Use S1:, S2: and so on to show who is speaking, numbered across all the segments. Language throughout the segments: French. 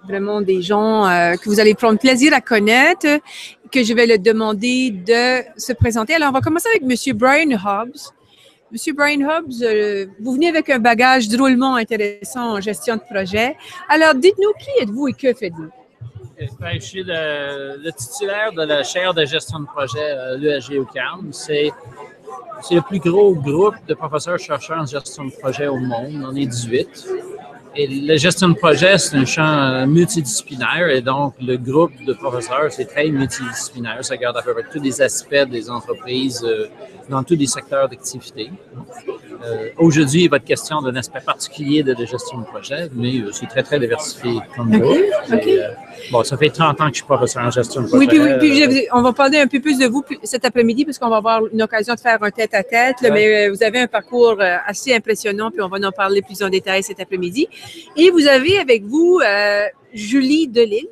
S1: vraiment des gens que vous allez prendre plaisir à connaître, que je vais leur demander de se présenter. Alors, on va commencer avec M. Brian Hobbs. Monsieur Brian Hobbs, vous venez avec un bagage drôlement intéressant en gestion de projet. Alors, dites-nous, qui êtes-vous et que faites-vous?
S2: Je suis le titulaire de la chaire de gestion de projet à l'UAG UQAM. C'est le plus gros groupe de professeurs-chercheurs en gestion de projet au monde. On est 18. Et la gestion de projet, c'est un champ multidisciplinaire et donc le groupe de professeurs, c'est très multidisciplinaire. Ça regarde à peu près tous les aspects des entreprises dans tous les secteurs d'activité. Aujourd'hui, il va être question d'un aspect particulier de la gestion de projet, mais c'est très, très diversifié comme groupe. Bon, ça fait 30 ans que je suis professeur en gestion de projet.
S1: Oui, puis on va parler un peu plus de vous cet après-midi, puisqu'on va avoir une occasion de faire un tête-à-tête, mais vous avez un parcours assez impressionnant, puis on va en parler plus en détail cet après-midi. Et vous avez avec vous Julie Delisle.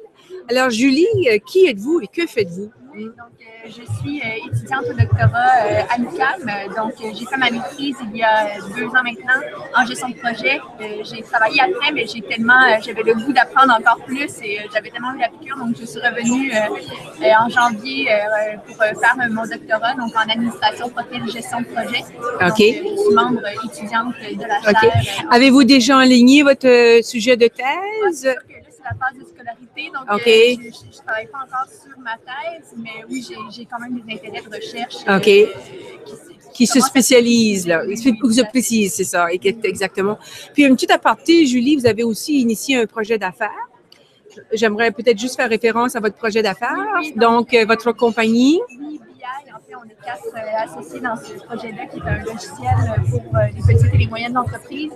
S1: Alors, Julie, qui êtes-vous et que faites-vous?
S3: Donc, je suis étudiante au doctorat à l'UQAM. Donc, j'ai fait ma maîtrise il y a 2 ans maintenant en gestion de projet. J'ai travaillé après, mais j'avais le goût d'apprendre encore plus et j'avais tellement eu la piqûre. Donc, je suis revenue en janvier pour faire mon doctorat, donc en administration, profil gestion de projet. Donc, je suis membre étudiante de la chaire.
S1: Avez-vous déjà enligné votre sujet de thèse?
S3: C'est la phase de scolarité, donc je ne travaille pas encore sur ma thèse, mais oui, j'ai quand même des intérêts de recherche
S1: qui se spécialisent, là. Qui se précisent, c'est ça, exactement. Puis, une petite aparté, Julie, vous avez aussi initié un projet d'affaires. J'aimerais peut-être juste faire référence à votre projet d'affaires. Oui, donc, votre compagnie.
S3: En fait, on est 4 associés dans ce projet-là, qui est un logiciel pour les petites et les moyennes entreprises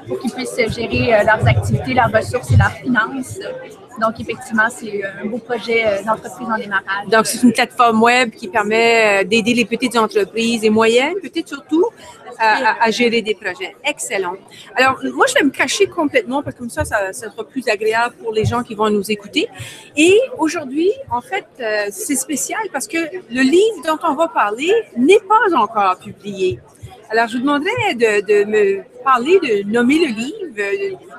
S3: pour qu'ils puissent gérer leurs activités, leurs ressources et leurs finances. Donc, effectivement, c'est un beau projet d'entreprise en démarrage.
S1: Donc, c'est une plateforme web qui permet d'aider les petites entreprises et moyennes, peut-être surtout, à gérer des projets. Excellent. Alors, moi, je vais me cacher complètement parce que comme ça sera plus agréable pour les gens qui vont nous écouter. Et aujourd'hui, en fait, c'est spécial parce que le livre dont on va parler n'est pas encore publié. Alors, je vous demanderais de me parler, de nommer le livre,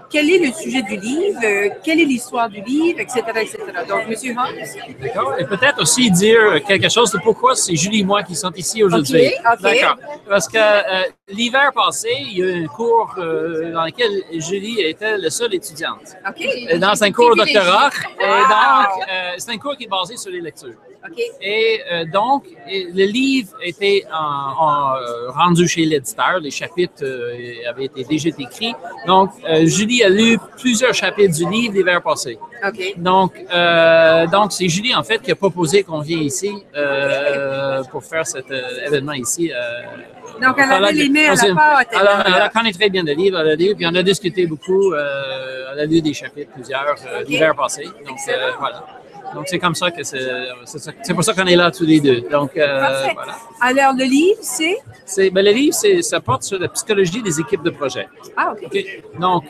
S1: quel est le sujet du livre, quelle est l'histoire du livre, etc., etc. Donc, M. Hobbs.
S2: D'accord. Et peut-être aussi dire quelque chose de pourquoi c'est Julie et moi qui sont ici aujourd'hui.
S3: OK.
S2: D'accord. Parce que l'hiver passé, il y a eu un cours dans lequel Julie était la seule étudiante. Dans un cours doctorat. Et donc, c'est un cours qui est basé sur les lectures. Et donc, le livre était rendu chez l'éditeur. Les chapitres avaient été déjà écrits. Donc, Julie a lu plusieurs chapitres du livre l'hiver passé. Donc, c'est Julie, en fait, qui a proposé qu'on vienne ici pour faire cet événement ici.
S1: Donc, elle avait les mains à la pâte.
S2: Alors, elle connaît très bien le livre, elle a lu, puis on a discuté beaucoup. Elle a lu des chapitres, plusieurs, l'hiver passé. Donc, voilà. Donc, c'est comme ça que c'est pour ça qu'on est là tous les deux. Donc, voilà.
S1: Alors, le livre, c'est?
S2: Le livre, ça porte sur la psychologie des équipes de projet. Donc,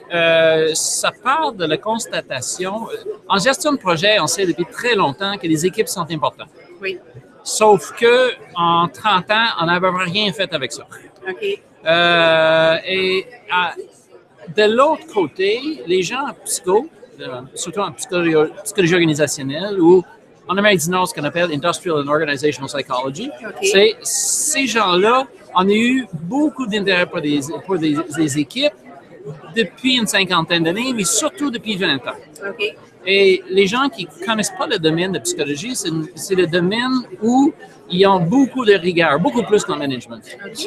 S2: ça part de la constatation. En gestion de projet, on sait depuis très longtemps que les équipes sont importantes.
S1: Oui.
S2: Sauf que en 30 ans, on n'avait rien fait avec ça. De l'autre côté, les gens en psycho, surtout en psychologie organisationnelle ou en Amérique du Nord, ce qu'on appelle Industrial and Organizational Psychology. C'est ces gens-là, on a eu beaucoup d'intérêt pour des équipes depuis une 50aine d'années, mais surtout depuis 20 ans. Et les gens qui ne connaissent pas le domaine de psychologie, c'est le domaine où ils ont beaucoup de rigueur, beaucoup plus qu'en management.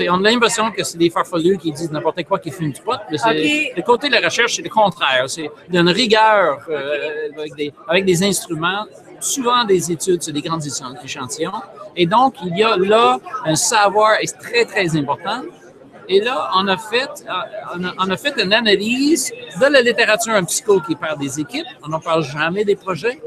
S2: On a l'impression que c'est des farfelus qui disent n'importe quoi, qui fument du pot. Le côté de la recherche, c'est le contraire. C'est d'une rigueur avec des instruments, souvent des études sur des grands échantillons. Et donc, il y a là un savoir très, très important. Et là, on a fait une analyse de la littérature en psycho qui parle des équipes. On n'en parle jamais des projets.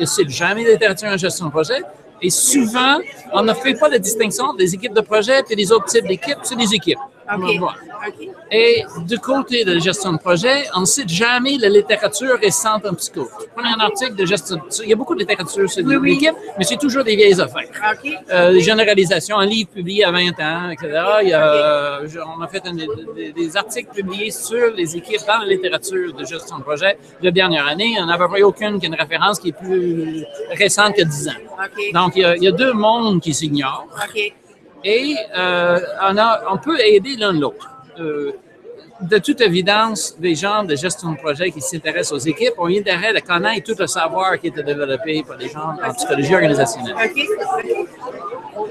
S2: C'est jamais de littérature en gestion de projet. Et souvent, on ne fait pas la distinction des équipes de projet et des autres types d'équipes. C'est des équipes.
S1: OK.
S2: Voilà.
S1: OK.
S2: Et du côté de la gestion de projet, on ne cite jamais la littérature récente en psycho. Prenez un article de gestion. Il y a beaucoup de littérature sur l'équipe, mais c'est toujours des vieilles affaires.
S1: OK.
S2: Des généralisations, un livre publié à 20 ans, etc. On a fait des articles publiés sur les équipes dans la littérature de gestion de projet de dernière année. Il n'y en a à peu près aucune qui a une référence qui est plus récente que 10 ans.
S1: OK.
S2: Donc, il y a deux mondes qui s'ignorent.
S1: OK.
S2: Et on peut aider l'un l'autre. De toute évidence, les gens de gestion de projet qui s'intéressent aux équipes ont intérêt à connaître tout le savoir qui a été développé par les gens en psychologie organisationnelle.
S1: OK.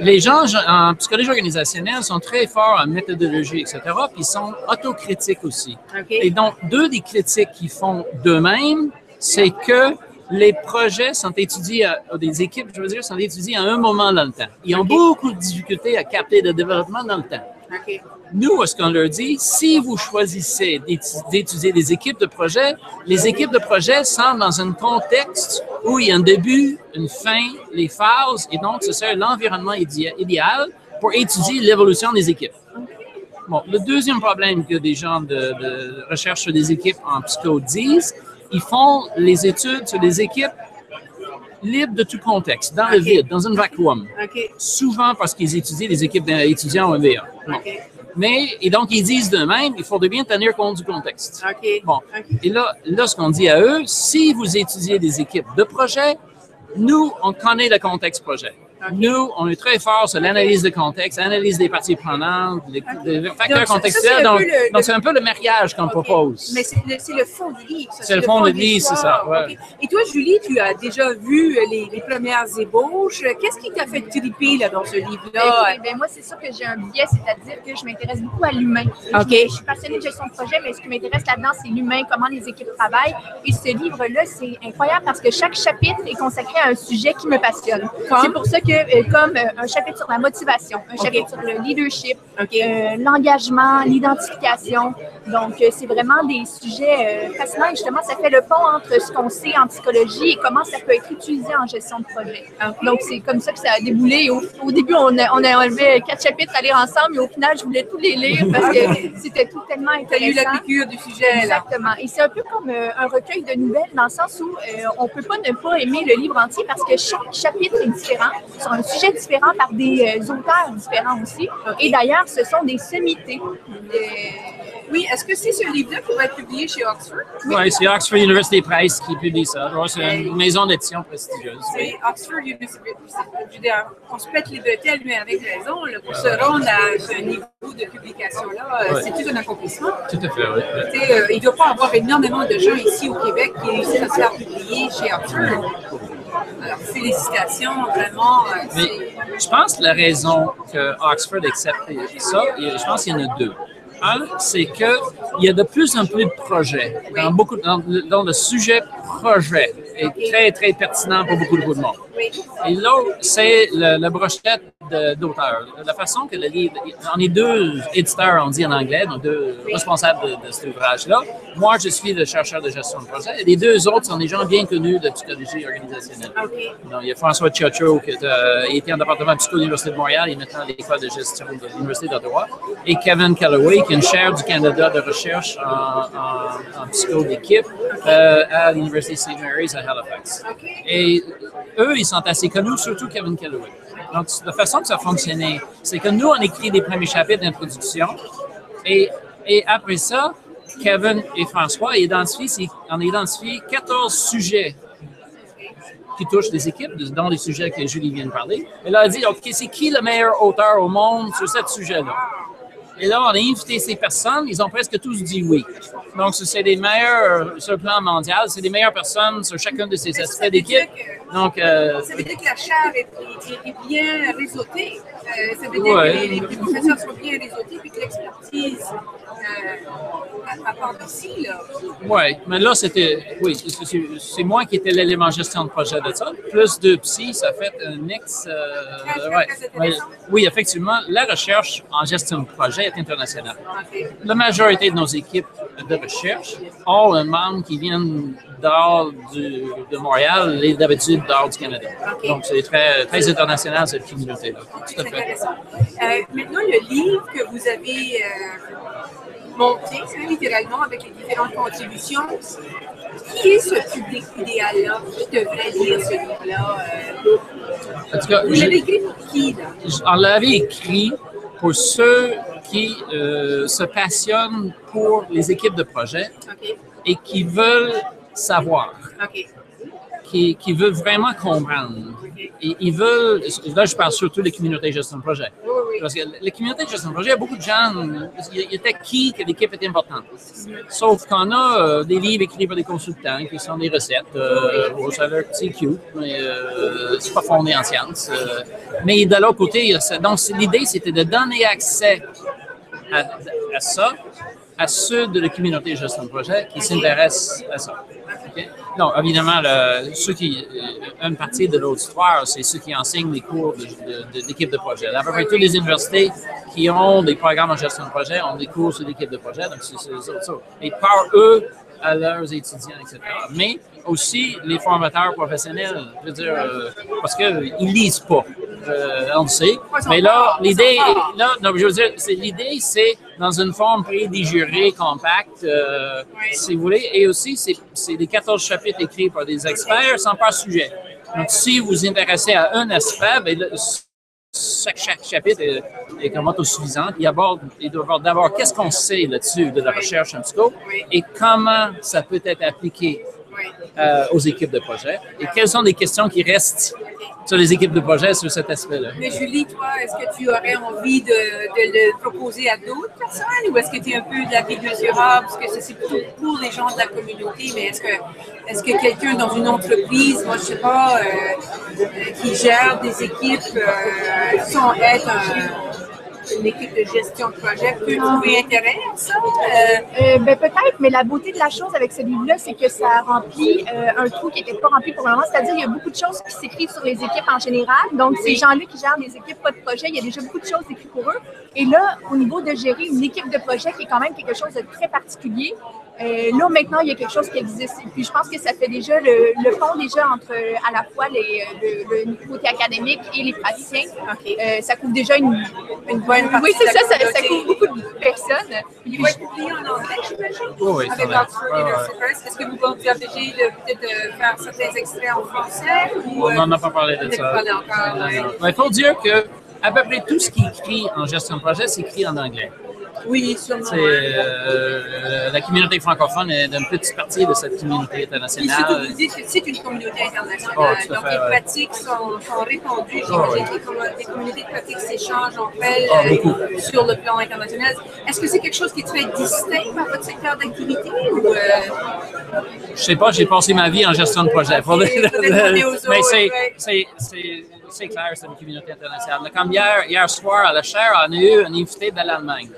S2: Les gens en psychologie organisationnelle sont très forts en méthodologie, etc., puis ils sont autocritiques aussi.
S1: OK.
S2: Et donc, deux des critiques qu'ils font d'eux-mêmes, c'est que les projets sont étudiés, des équipes, je veux dire, sont étudiés à un moment dans le temps. Ils ont beaucoup de difficultés à capter le développement dans le temps.
S1: OK.
S2: Nous, ce qu'on leur dit, si vous choisissez d'étudier des équipes de projet, les équipes de projet sont dans un contexte où il y a un début, une fin, les phases, et donc ce serait l'environnement idéal pour étudier l'évolution des équipes. Bon, le deuxième problème que des gens de recherche sur des équipes en psycho disent, ils font les études sur des équipes libres de tout contexte, dans le vide, dans un vacuum.
S1: OK.
S2: Souvent parce qu'ils étudient les équipes d'étudiants au MBA. Bon.
S1: OK.
S2: Et donc, ils disent d'eux-mêmes, il faudrait bien tenir compte du contexte.
S1: OK.
S2: Bon.
S1: OK.
S2: Et là, ce qu'on dit à eux, si vous étudiez des équipes de projet, nous, on connaît le contexte projet.
S1: Okay.
S2: Nous, on est très fort sur l'analyse de contexte, l'analyse des parties prenantes, les facteurs
S1: donc,
S2: contextuels. Donc, c'est un peu le mariage qu'on propose.
S1: Mais c'est le fond du livre.
S2: C'est le fond du livre, c'est ça. Ouais.
S1: Okay. Et toi, Julie, tu as déjà vu les premières ébauches. Qu'est-ce qui t'a fait triper là, dans ce livre-là?
S3: Ben, moi, c'est sûr que j'ai un biais, c'est-à-dire que je m'intéresse beaucoup à l'humain.
S1: Okay.
S3: Je suis passionnée de gestion de projet, mais ce qui m'intéresse là-dedans, c'est l'humain, comment les équipes travaillent. Et ce livre-là, c'est incroyable parce que chaque chapitre est consacré à un sujet qui me passionne. C'est pour ça que, comme un chapitre sur la motivation, un chapitre sur le leadership, l'engagement, l'identification. Donc, c'est vraiment des sujets fascinants et justement, ça fait le pont entre ce qu'on sait en psychologie et comment ça peut être utilisé en gestion de projet. Donc, c'est comme ça que ça a déboulé. Au début, on avait 4 chapitres à lire ensemble et au final, je voulais tous les lire parce que c'était tout tellement intéressant.
S1: Tu as eu la piqûre du sujet.
S3: Exactement. Et c'est un peu comme un recueil de nouvelles dans le sens où on ne peut pas ne pas aimer le livre entier parce que chaque chapitre est différent, sur un sujet différent par des auteurs différents aussi. Et d'ailleurs, ce sont des sommités.
S1: Oui, est-ce que c'est ce livre-là qui va être publié chez Oxford?
S2: Oui, c'est Oxford University Press qui publie ça. C'est une maison d'édition prestigieuse.
S1: C'est Oxford University. On se pète les bretelles, mais avec raison. Là, pour se rendre à ce niveau de publication-là, c'est tout un accomplissement.
S2: Tout à fait, oui.
S1: Il ne doit pas y avoir énormément de gens ici au Québec qui réussissent à se faire publier chez Oxford. Alors, félicitations, vraiment.
S2: Mais je pense que la raison que Oxford accepte ça, je pense qu'il y en a deux. Un, c'est qu'il y a de plus en plus de projets. Dans le sujet projet est très, très pertinent pour beaucoup de monde. Et l'autre, c'est la brochette d'auteurs. La façon que le livre... On est deux éditeurs, on dit en anglais, donc deux responsables de cet ouvrage-là. Moi, je suis le chercheur de gestion de projet. Et les deux autres sont des gens bien connus de psychologie organisationnelle. Donc, il y a François Tchotcho, qui était en département de psycho de l'Université de Montréal, il est maintenant à l'école de gestion de l'Université d'Ottawa. Et Kevin Calloway, qui est une chaire du Canada de recherche en psycho d'équipe à l'Université St. Mary's à Halifax. Et eux, ils sont assez connus, surtout Kevin Calloway. Donc, la façon que ça fonctionnait, c'est que nous, on écrit des premiers chapitres d'introduction et après ça, Kevin et François on identifie 14 sujets qui touchent les équipes, dont les sujets que Julie vient de parler. Et là, elle dit, OK, c'est qui le meilleur auteur au monde sur ce sujet-là? Et là, on a invité ces personnes, ils ont presque tous dit oui. Donc, c'est les meilleurs sur le plan mondial, c'est les meilleures personnes sur chacun de ces aspects d'équipe. Donc,
S1: ça veut dire que la chaire est bien réseautée. Ça veut dire que les professeurs sont bien réseautés et que l'expertise à part d'ici, là.
S2: Oui, mais là, c'est moi qui étais l'élément gestion de projet de ça. Plus de psy, ça fait un mix. Oui, effectivement, la recherche en gestion de projet est international. La majorité de nos équipes de recherche ont un membre qui vient dehors de Montréal et d'habitude dehors du Canada. Donc, c'est très, très international, cette communauté-là. Tout à fait.
S1: Maintenant, le livre que vous avez monté, littéralement, avec les différentes contributions, qui est ce public idéal-là qui devrait lire ce livre-là?
S2: En tout cas,
S1: vous l'avez écrit pour qui, là?
S2: On l'avait écrit pour ceux qui se passionnent pour les équipes de projet et qui veulent savoir, qui veulent vraiment comprendre. Et ils veulent, là je parle surtout des communautés de gestion de projet. Parce que les communautés de gestion de projet, il y a beaucoup de gens, il était acquis que l'équipe était importante. Sauf qu'on a des livres écrits par des consultants qui sont des recettes. Ça a l'air c'est cute, mais c'est pas fondé en sciences. Mais de l'autre côté, donc l'idée c'était de donner accès à ça, à ceux de la communauté de gestion de projet qui s'intéressent à ça. Okay? Donc, évidemment, une partie de l'auditoire, c'est ceux qui enseignent les cours d'équipe de projet. À peu près toutes les universités qui ont des programmes en gestion de projet ont des cours sur l'équipe de projet. Donc, c'est ça. Et par eux, à leurs étudiants, etc. Mais aussi les formateurs professionnels, je veux dire, parce qu'ils ne lisent pas, on le sait. Mais là, l'idée, c'est dans une forme prédigérée, compacte, si vous voulez. Et aussi, c'est des 14 chapitres écrits par des experts sans par sujet. Donc, si vous vous intéressez à un aspect, bien, chaque chapitre est comme autosuffisant. Il doit avoir d'abord qu'est-ce qu'on sait là-dessus de la recherche en psycho et comment ça peut être appliqué aux équipes de projet et quelles sont les questions qui restent sur les équipes de projet sur cet aspect-là.
S1: Mais Julie, toi, est-ce que tu aurais envie de le proposer à d'autres personnes ou est-ce que tu es un peu de la vie mesurable parce que c'est plutôt pour les gens de la communauté, mais est-ce que quelqu'un dans une entreprise, moi je sais pas, qui gère des équipes sans être une équipe de gestion de projet peut trouver intérêt à ça?
S3: Peut-être, mais la beauté de la chose avec ce livre-là, c'est que ça remplit un trou qui n'était pas rempli pour le moment. C'est-à-dire qu'il y a beaucoup de choses qui s'écrivent sur les équipes en général. Donc, ces gens-là qui gèrent des équipes pas de projet, il y a déjà beaucoup de choses écrites pour eux. Et là, au niveau de gérer une équipe de projet qui est quand même quelque chose de très particulier, là, maintenant, il y a quelque chose qui existe. Et puis, je pense que ça fait déjà le pont déjà entre à la fois le côté académique et les praticiens. Ça couvre déjà une bonne partie. Oui, c'est ça, ça couvre beaucoup de personnes.
S1: Il va être publié en anglais, j'imagine?
S2: Oui,
S1: avec Oxford University. Est-ce que vous envisagez peut-être faire certains extraits en français?
S2: On n'en a pas parlé de ça. Il faut dire que à peu près tout ce qui est écrit en gestion de projet, c'est écrit en anglais.
S1: Oui, sûrement.
S2: La communauté francophone est une petite partie de cette communauté internationale.
S1: Et surtout, vous dites que c'est une communauté internationale. Donc, les pratiques sont répandues. J'imagine que les communautés de pratiques s'échangent entre elles sur le plan international. Est-ce que c'est quelque chose qui est très distinct par votre secteur d'activité? Je
S2: ne sais pas, j'ai passé ma vie en gestion de projet. Mais c'est clair, c'est une communauté internationale. Comme hier soir à la chaire, on a eu un invité de l'Allemagne.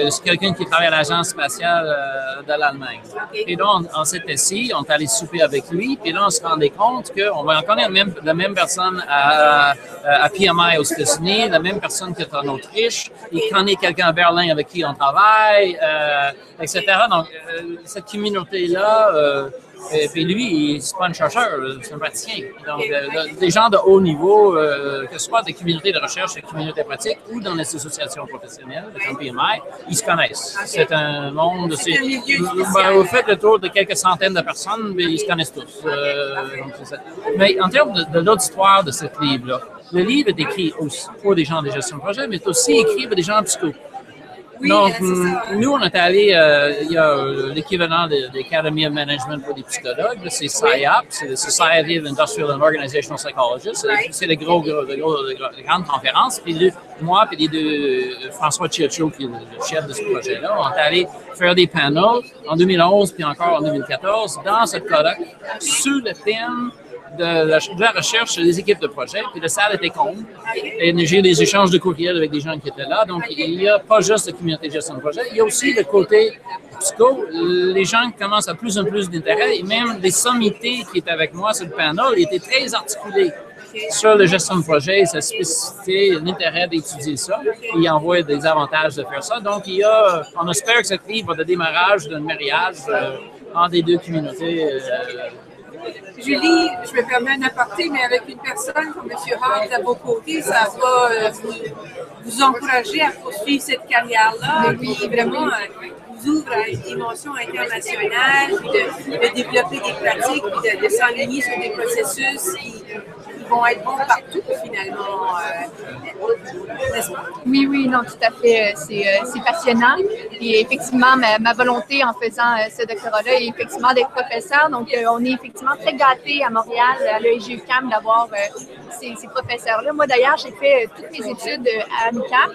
S2: C'est quelqu'un qui travaille à l'Agence spatiale de l'Allemagne. Et donc, on s'était assis, on est allé souper avec lui, puis là, on se rendait compte qu'on va connaître la même personne à PMI aux États-Unis, la même personne qui est en Autriche, il connaît quelqu'un à Berlin avec qui on travaille, etc. Donc, cette communauté-là, et puis lui, c'est pas un chercheur, c'est un praticien. Donc, des gens de haut niveau, que ce soit des communautés de recherche, des communautés pratiques ou dans les associations professionnelles, comme PMI, ils se connaissent. C'est un monde... Vous faites le tour de quelques centaines de personnes, mais ils se connaissent tous. Mais en termes de l'auditoire de ce livre-là, le livre est écrit aussi pour des gens de gestion de projet, mais c'est aussi écrit pour des gens en psycho.
S1: Oui,
S2: donc, nous, on est allé, il y a l'équivalent de l'Academy of Management pour les psychologues, c'est SIOP, c'est le Society of Industrial and Organizational Psychologists, c'est les grandes conférences. Puis moi et les deux, François Chioccio, qui est le chef de ce projet-là, on est allé faire des panels en 2011 puis encore en 2014 dans cette colloque sur le thème de la recherche sur les équipes de projet, puis la salle était comble. Et j'ai eu des échanges de courriels avec des gens qui étaient là. Donc, il n'y a pas juste la communauté de gestion de projet, il y a aussi le côté psycho. Les gens commencent à plus en plus d'intérêt, et même des sommités qui étaient avec moi sur le panel étaient très articulés sur la gestion de projet, sa spécificité, l'intérêt d'étudier ça. Il envoie des avantages de faire ça. Donc, on espère que cette livre va de démarrage d'un mariage entre les deux communautés.
S1: Julie, je me permets un aparté, mais avec une personne comme M. Hart à vos côtés, ça va vous encourager à poursuivre cette carrière-là. Oui, vraiment, vous ouvre à une dimension internationale, puis de développer des pratiques, puis de s'enligner sur des processus qui vont être bons partout, finalement. N'est-ce pas?
S3: Oui, oui, non, tout à fait. C'est passionnant. Et effectivement, ma volonté en faisant ce doctorat-là est effectivement d'être professeur. Donc, on est effectivement très gâtés à Montréal, à l'ESG-UQAM, d'avoir ces professeurs-là. Moi, d'ailleurs, j'ai fait toutes mes études à l'UQAM.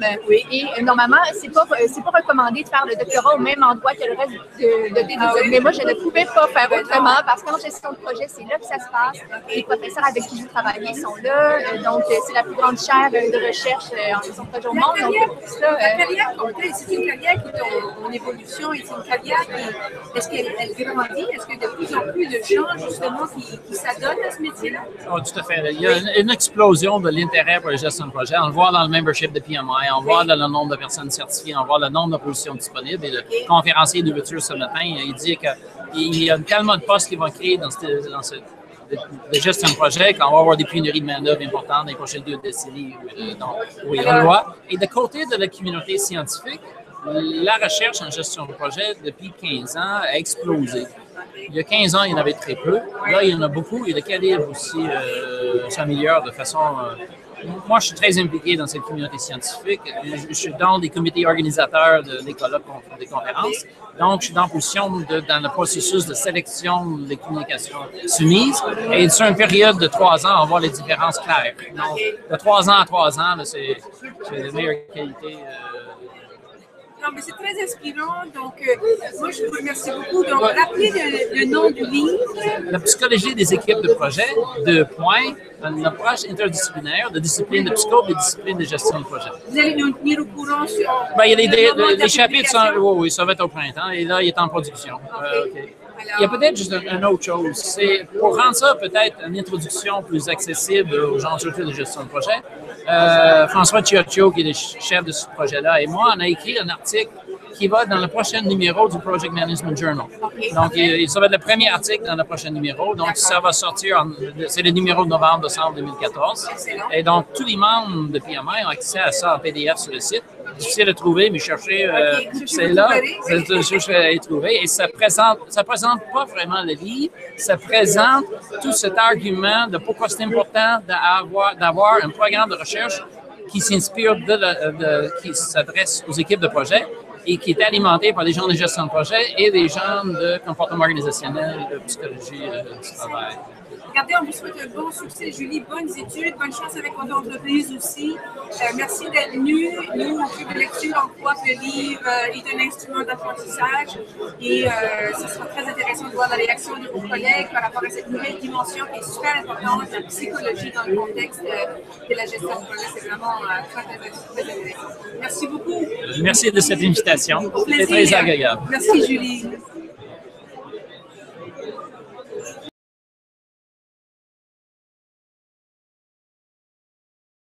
S3: Et normalement, c'est pas recommandé de faire le doctorat au même endroit que le reste de tes études. Mais moi, je ne pouvais pas faire autrement parce qu'en gestion de projet, c'est là que ça se passe. Les professeurs avec qui je travaillais sont là. Donc, c'est la plus grande chaire de recherche en gestion de projet au monde. Donc, pour ça,
S1: la carrière c'est une carrière qui est en évolution et c'est une carrière qui, est-ce qu'elle grandit? Est-ce que de plus en plus de gens, justement, qui s'adonnent à ce métier-là?
S2: Oh, tout à fait. Il y a une explosion de l'intérêt pour la gestion de projet. On le voit dans le membership de PMI, on le voit dans le nombre de personnes certifiées, on voit le nombre de positions disponibles. Et le conférencier d'ouverture ce matin, il dit qu'il y a tellement de postes qui vont créer dans de gestion de projet, qu'on va avoir des pénuries de main-d'œuvre importantes dans les prochaines 2 décennies. Donc, oui, on le voit. Et de côté de la communauté scientifique, la recherche en gestion de projet, depuis 15 ans, a explosé. Il y a 15 ans, il y en avait très peu. Là, il y en a beaucoup et le calibre aussi s'améliore de façon... moi, je suis très impliqué dans cette communauté scientifique. Je suis dans des comités organisateurs des colloques, des conférences. Donc, je suis dans position dans le processus de sélection des communications soumises. Et sur une période de 3 ans, on voit les différences claires. Donc, de 3 ans à 3 ans, c'est de meilleure qualité.
S1: Non, mais c'est très inspirant. Donc, moi, je vous remercie beaucoup. Donc, rappelez le nom du livre.
S2: La psychologie des équipes de projet, une approche interdisciplinaire de disciplines de psycho et de disciplines de gestion de projet.
S1: Vous allez nous tenir au courant sur...
S2: Ben, il y a les chapitres, oui, ça va être au printemps, et là, il est en production. Okay. Il y a peut-être juste une autre chose, c'est pour rendre ça peut-être une introduction plus accessible aux gens surtout de gestion de projet. François Cioccio, qui est le chef de ce projet-là, et moi, on a écrit un article qui va dans le prochain numéro du Project Management Journal. Donc, ça va être le premier article dans le prochain numéro. Donc, ça va sortir, c'est le numéro de novembre-décembre 2014. Et donc, tous les membres de PMI ont accès à ça en PDF sur le site. Difficile de trouver, mais cherchez, c'est là, je vais trouver. Et ça présente pas vraiment le livre, ça présente tout cet argument de pourquoi c'est important d'avoir un programme de recherche qui s'inspire qui s'adresse aux équipes de projet et qui est alimenté par des gens de gestion de projet et des gens de comportement organisationnel et de psychologie du travail.
S1: Regardez, on vous souhaite un bon succès, Julie. Bonnes études, bonne chance avec votre entreprise aussi. Merci d'être venu. Nous, on fait de lecture, on croit que le livre est un instrument d'apprentissage et ce sera très intéressant de voir la réaction de vos collègues par rapport à cette nouvelle dimension qui est super importante, la psychologie dans le contexte de la gestion de projet. C'est vraiment très intéressant. Merci beaucoup.
S2: Merci de cette invitation. C'était très agréable.
S1: Merci, Julie.